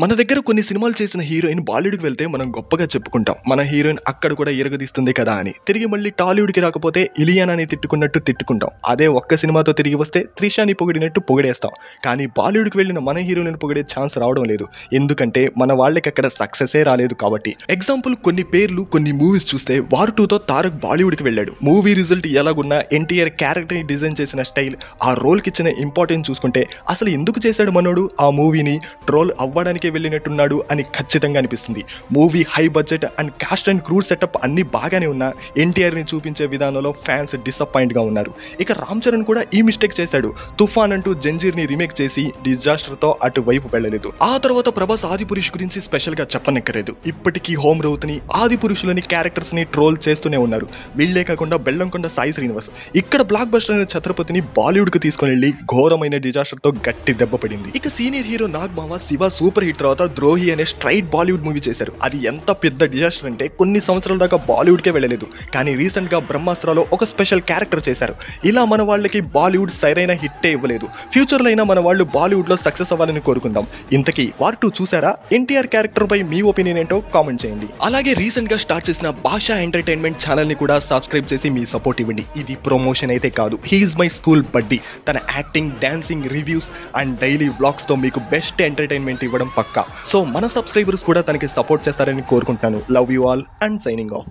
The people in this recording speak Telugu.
మన దగ్గర కొన్ని సినిమాలు చేసిన హీరోయిన్ బాలీవుడ్కి వెళ్తే మనం గొప్పగా చెప్పుకుంటాం. మన హీరోయిన్ అక్కడ కూడా ఇరగదీస్తుంది కదా అని. తిరిగి మళ్ళీ టాలీవుడ్కి రాకపోతే ఇలియానాని తిట్టుకున్నట్టు తిట్టుకుంటాం. అదే ఒక్క సినిమాతో తిరిగి వస్తే త్రిషాని పొగిడినట్టు పొగిడేస్తాం. కానీ బాలీవుడ్కి వెళ్ళిన మన హీరోయిన్ పొగిడే ఛాన్స్ రావడం లేదు. ఎందుకంటే మన వాళ్ళకి అక్కడ సక్సెసే రాలేదు కాబట్టి. ఎగ్జాంపుల్ కొన్ని పేర్లు కొన్ని మూవీస్ చూస్తే వార్ 2తో తారక్ బాలీవుడ్కి వెళ్ళాడు. మూవీ రిజల్ట్ ఎలాగున్నా ఎన్టీఆర్ క్యారెక్టర్ని డిజైన్ చేసిన స్టైల్, ఆ రోల్కి ఇచ్చిన ఇంపార్టెన్స్ చూసుకుంటే అసలు ఎందుకు చేశాడు మనోడు ఆ మూవీని, ట్రోల్ అవ్వడానికి వెళ్ళినట్టున్నాడు అని ఖచ్చితంగా అనిపిస్తుంది. Movie high budget and cost and crew setup అన్ని బాగానే ఉన్నా ఎన్టీఆర్ని చూపించే విధానంలో ఫ్యాన్స్ డిసప్పాయింట్ గా ఉన్నారు. ఇక రామ్ చరణ్ కూడా ఈ మిస్టేక్ చేశాడు. తుఫాన్ అంటూ జంజీర్ని రీమేక్ చేసి డిజాస్టర్ తో అటువైపు వెళ్ళలేదు. ఆ తర్వాత ప్రభాస్ ఆదిపురుష్ గురించి స్పెషల్ గా చెప్పనక్కర్లేదు. ఇప్పటికీ హోమ్ రౌత్ని, ఆదిపురుషులని క్యారెక్టర్స్ ని ట్రోల్ చేస్తూనే ఉన్నారు. వీళ్లే కాకుండా బెల్లంకొండ సాయి శ్రీనివాస్ ఇక్కడ బ్లాక్ బస్టర్ అయిన ఛత్రపతిని బాలీవుడ్ కు తీసుకుని వెళ్లి ఘోరమైన డిజాస్టర్ తో గట్టి దెబ్బ పడింది. ఇక సీనియర్ హీరో నాగ్మామ శివ సూపర్ హిట్ తర్వాత ద్రోహి అనే స్ట్రైట్ బాలీవుడ్ మూవీ చేశారు. అది ఎంత పెద్ద డిజాస్టర్ అంటే కొన్ని సంవత్సరాల దాకా బాలీవుడ్కే వెళ్ళలేదు. కానీ రీసెంట్ గా బ్రహ్మాస్త్రాలో ఒక స్పెషల్ క్యారెక్టర్ చేశారు. ఇలా మన వాళ్ళకి బాలీవుడ్ సరైన హిట్టే ఇవ్వలేదు. ఫ్యూచర్ లో అయినా మన వాళ్ళు బాలీవుడ్ లో సక్సెస్ అవ్వాలని కోరుకుందాం. ఇంతకీ వార్ 2 చూసారా? ఎన్టీఆర్ క్యారెక్టర్ పై మీ ఒపీనియన్ ఏంటో కామెంట్ చేయండి. అలాగే రీసెంట్ గా స్టార్ట్ చేసిన భాషా ఎంటర్టైన్మెంట్ ఛానల్ ని కూడా సబ్స్క్రైబ్ చేసి మీ సపోర్ట్ ఇవ్వండి. ఇది ప్రమోషన్ అయితే కాదు. హీఈస్ మై స్కూల్ బడ్డీ. తన acting, dancing, reviews and daily vlogs తో మీకు బెస్ట్ ఎంటర్టైన్మెంట్ ఇవ్వడం పక్కా. సో మన సబ్స్క్రైబర్స్ కూడా తనకి సపోర్ట్ చేస్తారని కోరుకుంటున్నాను. Love you all and signing off.